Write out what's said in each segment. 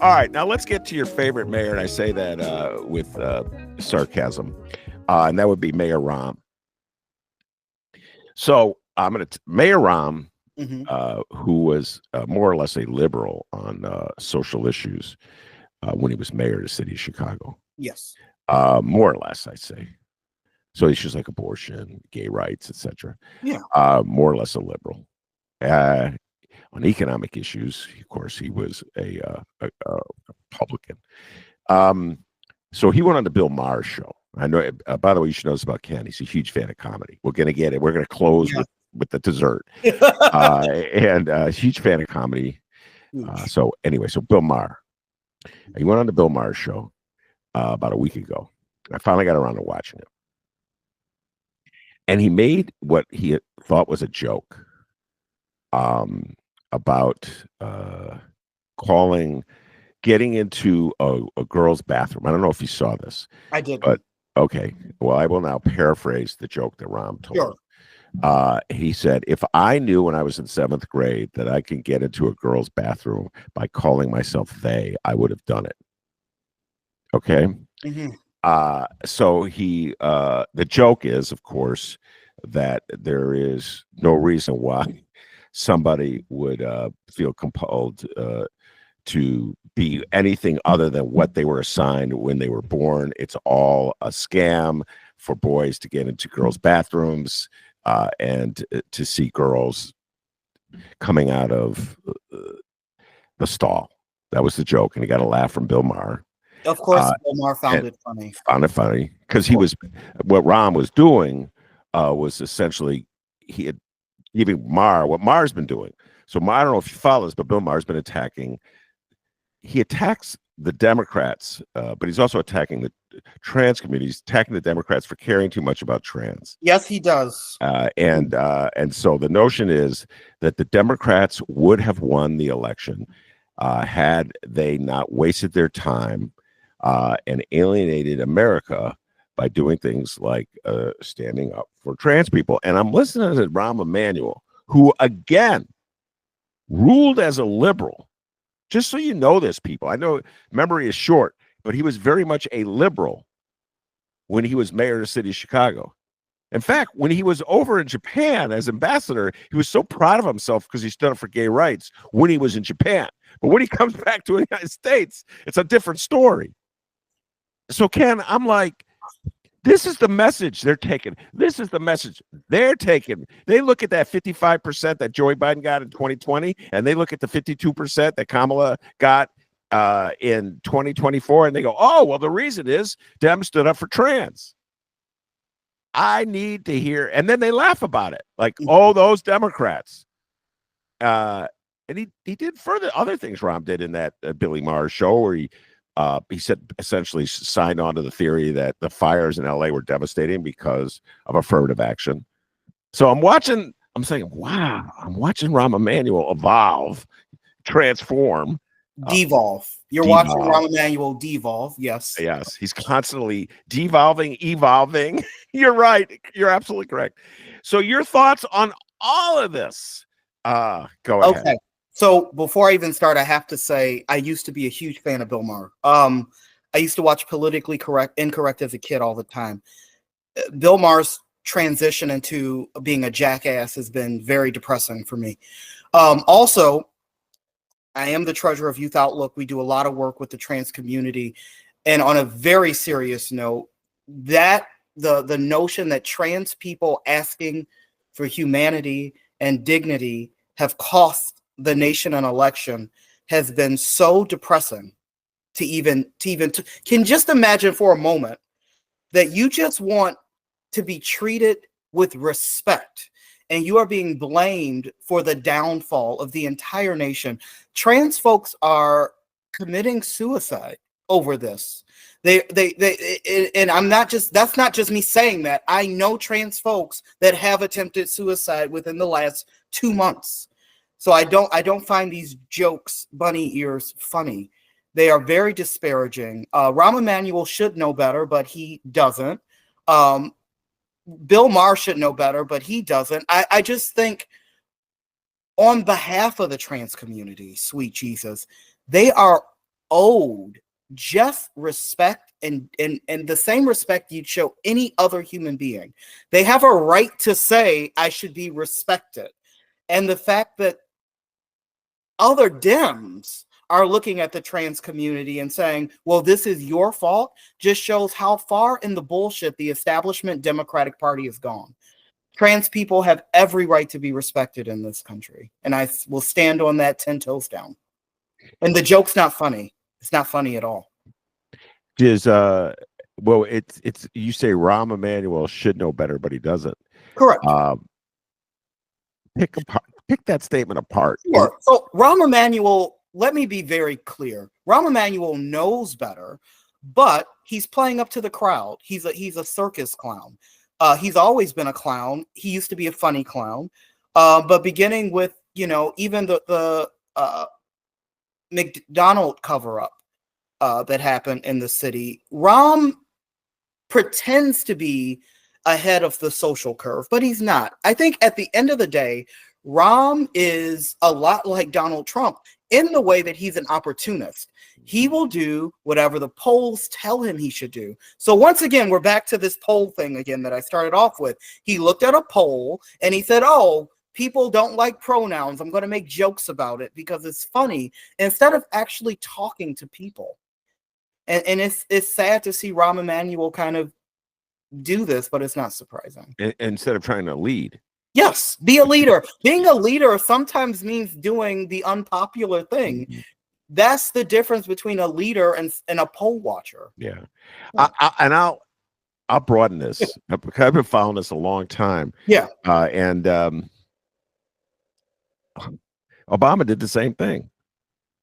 All right, now let's get to your favorite mayor, and I say that with sarcasm, and that would be Mayor Rahm. So I'm going to Mayor Rahm, Hmm. who was more or less a liberal on social issues when he was mayor of the city of Chicago, Yes. more or less, I say. So issues like abortion, gay rights, etc. Yeah. More or less a liberal. Uh, on economic issues, of course, he was a Republican. Um, so he went on the Bill Maher show. I know. By the way, you should know this about Ken. He's a huge fan of comedy. We're gonna get it. We're gonna close Yeah. with the dessert. And huge fan of comedy. Huge. So anyway, so Bill Maher. He went on the Bill Maher show about a week ago. I finally got around to watching it, and he made what he thought was a joke about calling getting into a girl's bathroom. I don't know if you saw this, I did. but okay. Well, I will now paraphrase the joke that Rahm told. Sure. He said, "If I knew when I was in seventh grade that I could get into a girl's bathroom by calling myself they, I would have done it." Okay. Hmm. So the joke is, of course, that there is no reason why somebody would feel compelled to be anything other than what they were assigned when they were born. It's all a scam for boys to get into girls' bathrooms and to see girls coming out of the stall. That was the joke, and he got a laugh from Bill Maher. Of course, Uh, Bill Maher found and it funny. found it funny because he was what Rahm was doing was essentially he had giving Maher what Maher's been doing. So I don't know if you follow this, but Bill Maher's been attacking. He attacks the Democrats, but he's also attacking the trans community. He's attacking the Democrats for caring too much about trans. Yes, he does. And so the notion is that the Democrats would have won the election had they not wasted their time and alienated America by doing things like standing up for trans people. And I'm listening to Rahm Emanuel, who again ruled as a liberal. Just so you know this, people. I know memory is short, but he was very much a liberal when he was mayor of the city of Chicago. In fact, when he was over in Japan as ambassador, he was so proud of himself because he stood up for gay rights when he was in Japan. But when he comes back to the United States, it's a different story. So, Ken, I'm like, this is the message they're taking. This is the message they're taking. They look at that 55% that Joe Biden got in 2020, and they look at the 52% that Kamala got in 2024, and they go, oh, well, the reason is Dem stood up for trans. I need to hear, and then they laugh about it, like, oh, those Democrats. And he did further other things Rahm did in that Billy Maher show where he said essentially signed on to the theory that the fires in LA were devastating because of affirmative action. So I'm saying, wow, I'm watching Rahm Emanuel evolve, transform, Devolve. You're watching devolve. Rahm Emanuel devolve. Yes. Yes, he's constantly devolving, evolving. You're right. You're absolutely correct. So your thoughts on all of this? Go ahead. Okay. So before I even start, I have to say I used to be a huge fan of Bill Maher. I used to watch Politically Incorrect as a kid all the time. Bill Maher's transition into being a jackass has been very depressing for me. Also, I am the treasurer of Youth Outlook. We do a lot of work with the trans community. And on a very serious note, that the notion that trans people asking for humanity and dignity have cost the nation an election has been so depressing can just imagine for a moment that you just want to be treated with respect and you are being blamed for the downfall of the entire nation. Trans folks are committing suicide over this. And that's not just me saying that. I know trans folks that have attempted suicide within the last 2 months. So I don't find these jokes, bunny ears, funny. They are very disparaging. Rahm Emanuel should know better, but he doesn't. Bill Maher should know better, but he doesn't. I just think on behalf of the trans community, sweet Jesus, they are owed just respect and the same respect you'd show any other human being. They have a right to say, I should be respected. And the fact that other Dems are looking at the trans community and saying, well, this is your fault, just shows how far in the bullshit the establishment Democratic Party has gone. Trans people have every right to be respected in this country. And I will stand on that 10 toes down. And the joke's not funny. It's not funny at all. Is well, it's you say Rahm Emanuel should know better, but he doesn't. Correct. Pick that statement apart. Sure. So Rahm Emanuel, let me be very clear. Rahm Emanuel knows better, but he's playing up to the crowd. He's a circus clown. He's always been a clown. He used to be a funny clown. But beginning with, even the McDonald cover-up that happened in the city, Rahm pretends to be ahead of the social curve, but he's not. I think at the end of the day, Rahm is a lot like Donald Trump in the way that he's an opportunist. He will do whatever the polls tell him he should do. So once again, we're back to this poll thing again that I started off with. He looked at a poll and he said, oh, people don't like pronouns. I'm going to make jokes about it because it's funny, instead of actually talking to people. And it's sad to see Rahm Emanuel kind of do this, but it's not surprising. Instead of trying to lead. Yes, be a leader. Being a leader sometimes means doing the unpopular thing. Mm-hmm. That's the difference between a leader and a poll watcher. Yeah. I'll broaden this because I've been following this a long time. Yeah. And Obama did the same thing.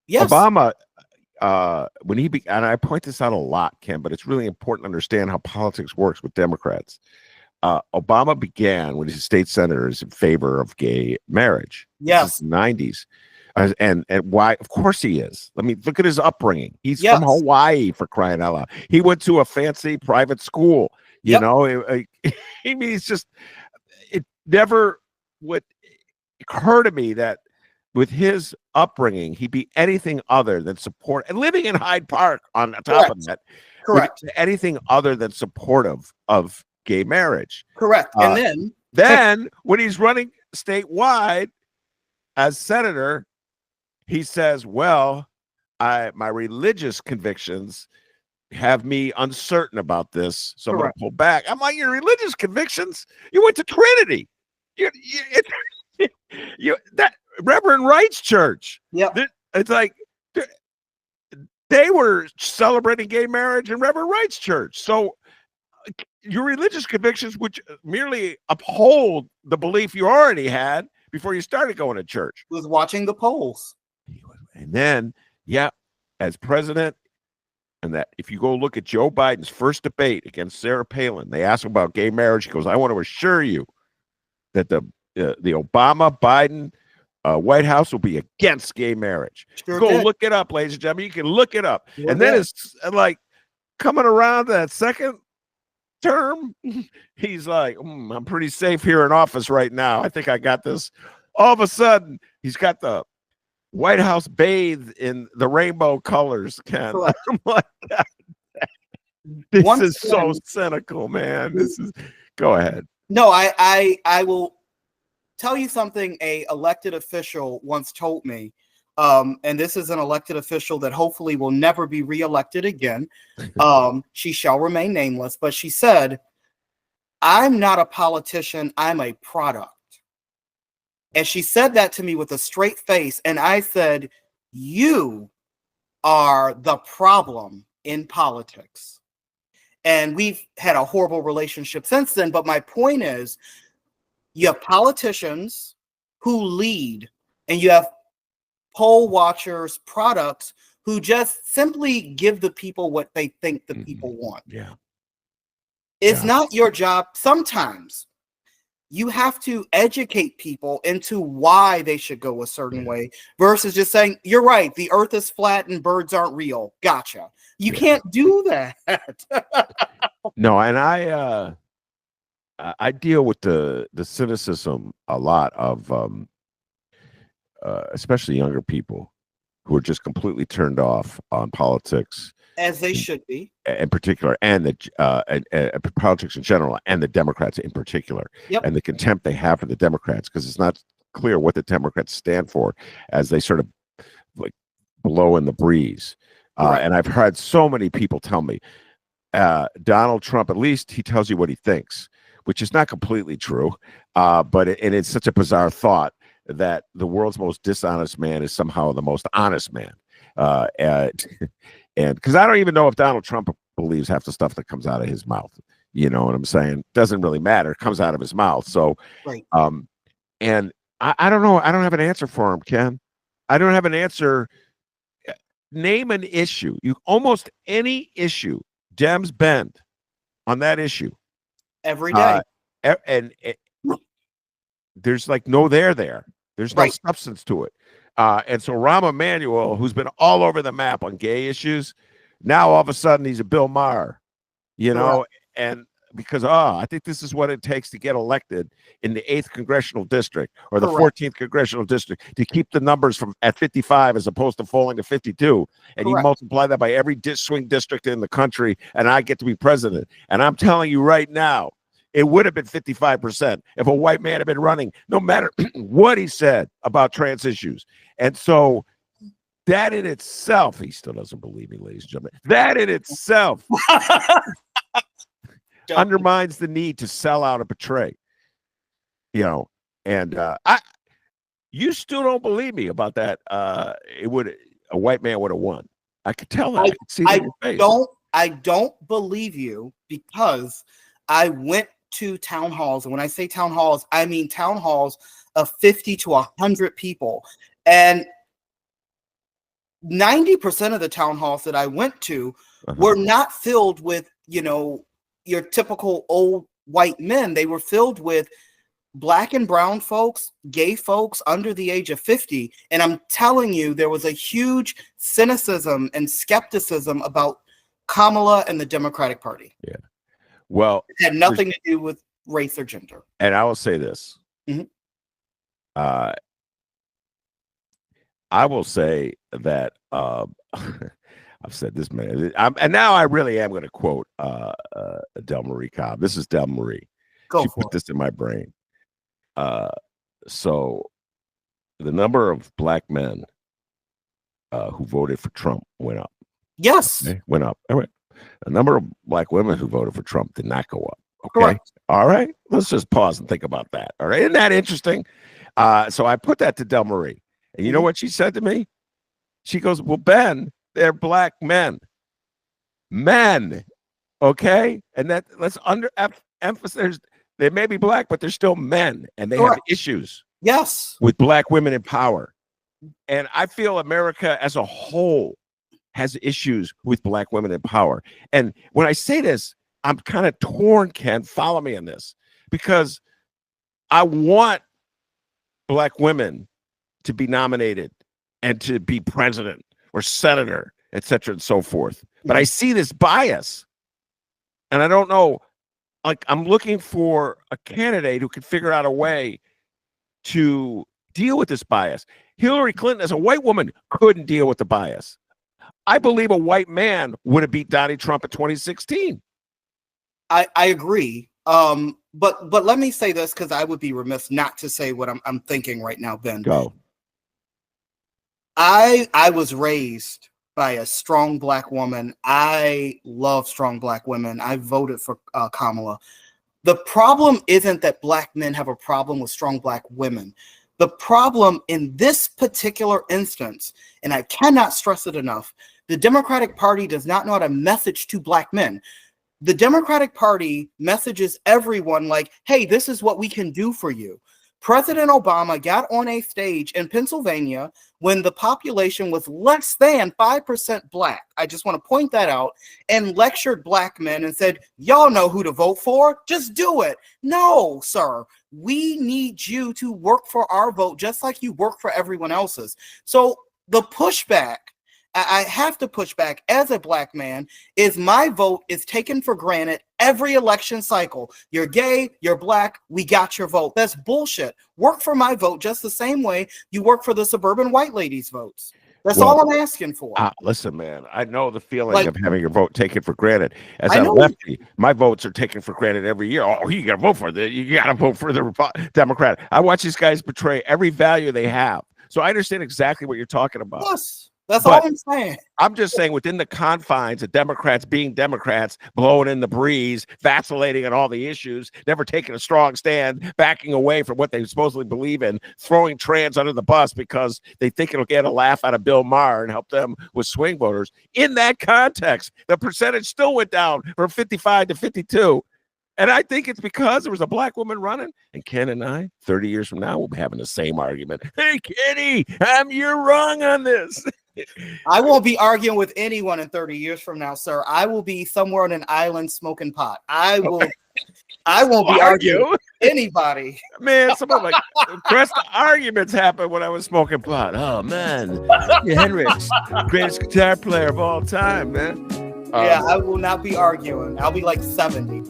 Yes. Obama, when and I point this out a lot, Ken, but it's really important to understand how politics works with Democrats. Obama began when he was state senators in favor of gay marriage. Yes. In the 90s. And why? Of course he is. I mean, look at his upbringing. He's from Hawaii, for crying out loud. He went to a fancy private school. You know, I mean, it's just, it never would occur to me that with his upbringing, he'd be anything other than support, and living in Hyde Park on top of that. Correct. Anything other than supportive of gay marriage. Correct. And then when he's running statewide as senator, he says, well, my religious convictions have me uncertain about this, so I'm going to pull back. I'm like, your religious convictions? You went to Trinity. That Reverend Wright's church. Yep. It's like they were celebrating gay marriage in Reverend Wright's church. So your religious convictions, which merely uphold the belief you already had before you started going to church, was watching the polls. And then, as president, and that if you go look at Joe Biden's first debate against Sarah Palin, they asked him about gay marriage. He goes, I want to assure you that the Obama-Biden White House will be against gay marriage. Look it up, ladies and gentlemen. You can look it up. Then it's like coming around to that second term, he's like, I'm pretty safe here in office right now. I think I got this. All of a sudden, he's got the White House bathed in the rainbow colors, Ken. I'm like, this is so cynical, man. Go ahead. No, I will tell you something a elected official once told me. And this is an elected official that hopefully will never be reelected again. She shall remain nameless, but she said, I'm not a politician, I'm a product. And she said that to me with a straight face. And I said, you are the problem in politics. And we've had a horrible relationship since then. But my point is, you have politicians who lead, and you have poll watchers, products who just simply give the people what they think the people want. Yeah. It's not your job. Sometimes you have to educate people into why they should go a certain way versus just saying, you're right, the earth is flat and birds aren't real. Gotcha. You can't do that. No, and I deal with the cynicism a lot of especially younger people who are just completely turned off on politics, as they should be, in particular, and the politics in general, and the Democrats in particular, Yep. and the contempt they have for the Democrats, because it's not clear what the Democrats stand for as they sort of like blow in the breeze. Right. And I've heard so many people tell me, Donald Trump, at least he tells you what he thinks, which is not completely true. But it's such a bizarre thought that the world's most dishonest man is somehow the most honest man. And because I don't even know if Donald Trump believes half the stuff that comes out of his mouth. You know what I'm saying? Doesn't really matter. It comes out of his mouth. So, right. And I don't know. I don't have an answer for him, Ken. I don't have an answer. Name an issue. You almost any issue. Dems bend on that issue every day. And there's like no there. There's no Right. substance to it. And so Rahm Emanuel, who's been all over the map on gay issues, now all of a sudden he's a Bill Maher, you know, and because I think this is what it takes to get elected in the 8th congressional district or the 14th congressional district, to keep the numbers from at 55 as opposed to falling to 52. And you multiply that by every swing district in the country, and I get to be president. And I'm telling you right now, it would have been 55% if a white man had been running, no matter what he said about trans issues. And so that in itself, he still doesn't believe me, ladies and gentlemen, that in itself undermines the need to sell out and betray, you know. And you still don't believe me about that. A white man would have won. I could tell that. I could see that in your face. I don't believe you, because I went to town halls, and when I say town halls, I mean town halls of 50 to 100 people, and 90% of the town halls that I went to were not filled with, you know, your typical old white men. They were filled with Black and brown folks, gay folks under the age of 50. And I'm telling you, there was a huge cynicism and skepticism about Kamala and the Democratic Party. Yeah. Well, it had nothing to do with race or gender. And I will say this. I will say that I've said this, man. And now I really am going to quote Del Marie Cobb. This is Del Marie. She put this in my brain. So the number of black men who voted for Trump went up. Yes. Okay? Went up. All right. The number of black women who voted for Trump did not go up. Okay. Correct. All right. Let's just pause and think about that. All right. Isn't that interesting? So I put that to Del Marie. And you know what she said to me? She goes, well, Ben, they're black men. Men. Okay. And that let's emphasize, they may be black, but they're still men, and they have issues. Yes. With black women in power. And I feel America as a whole has issues with black women in power. And when I say this, I'm kind of torn, Ken. Follow me on this, because I want black women to be nominated and to be president or senator, et cetera, and so forth. But I see this bias, and I don't know. Like, I'm looking for a candidate who can figure out a way to deal with this bias. Hillary Clinton, as a white woman, couldn't deal with the bias. I believe a white man would have beat Donald Trump in 2016. I agree. But let me say this, because I would be remiss not to say what I'm thinking right now, Ben. Go. I was raised by a strong black woman. I love strong black women. I voted for Kamala. The problem isn't that black men have a problem with strong black women. The problem in this particular instance, and I cannot stress it enough, the Democratic Party does not know how to message to black men. The Democratic Party messages everyone like, hey, this is what we can do for you. President Obama got on a stage in Pennsylvania when the population was less than 5% black. I just want to point that out, and lectured black men and said, y'all know who to vote for. Just do it. No, sir. We need you to work for our vote just like you work for everyone else's. So the pushback, I have to push back as a black man, is my vote is taken for granted every election cycle. You're gay, you're black, we got your vote. That's bullshit. Work for my vote just the same way you work for the suburban white ladies' votes. That's Well, all I'm asking for. listen, man, I know the feeling Like, of having your vote taken for granted. As I a know. lefty, my votes are taken for granted every year. Oh, you got to vote for that. You got to vote for the Democrat. I watch these guys betray every value they have. So I understand exactly what you're talking about. Yes, that's But all I'm saying. I'm just saying, within the confines of Democrats being Democrats, blowing in the breeze, vacillating on all the issues, never taking a strong stand, backing away from what they supposedly believe in, throwing trans under the bus because they think it'll get a laugh out of Bill Maher and help them with swing voters. In that context, the percentage still went down from 55 to 52. And I think it's because there was a black woman running. And Ken and I, 30 years from now, we'll be having the same argument. Hey, Kenny, you're wrong on this. I won't be arguing with anyone in 30 years from now, sir. I will be somewhere on an island smoking pot. I won't be arguing with anybody. Man, some of my best arguments happened when I was smoking pot. Oh, man. Henrik's greatest guitar player of all time, man. Yeah, I will not be arguing. I'll be like 70.